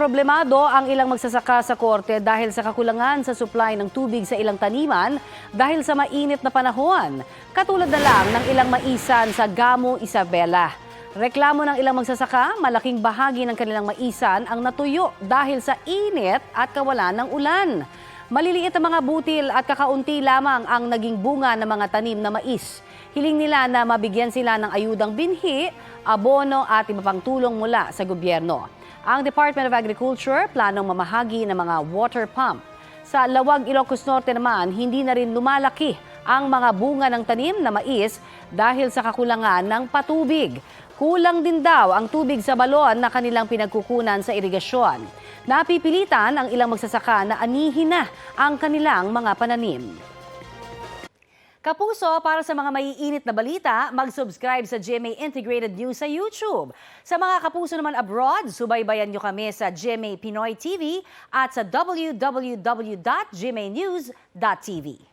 Problemado ang ilang magsasaka sa korte dahil sa kakulangan sa supply ng tubig sa ilang taniman dahil sa mainit na panahon. Katulad na lang ng ilang maisan sa Gamo, Isabela. Reklamo ng ilang magsasaka, malaking bahagi ng kanilang maisan ang natuyo dahil sa init at kawalan ng ulan. Maliliit ang mga butil at kakaunti lamang ang naging bunga ng mga tanim na mais. Hiling nila na mabigyan sila ng ayudang binhi, abono at iba pang tulong mula sa gobyerno. Ang Department of Agriculture planong mamahagi ng mga water pump. Sa Lawag, Ilocos Norte naman, hindi na rin lumalaki ang mga bunga ng tanim na mais dahil sa kakulangan ng patubig. Kulang din daw ang tubig sa balon na kanilang pinagkukunan sa irigasyon. Napipilitan ang ilang magsasaka na anihin na ang kanilang mga pananim. Kapuso, para sa mga maiinit na balita, mag-subscribe sa GMA Integrated News sa YouTube. Sa mga kapuso naman abroad, subaybayan nyo kami sa GMA Pinoy TV at sa www.gmanews.tv.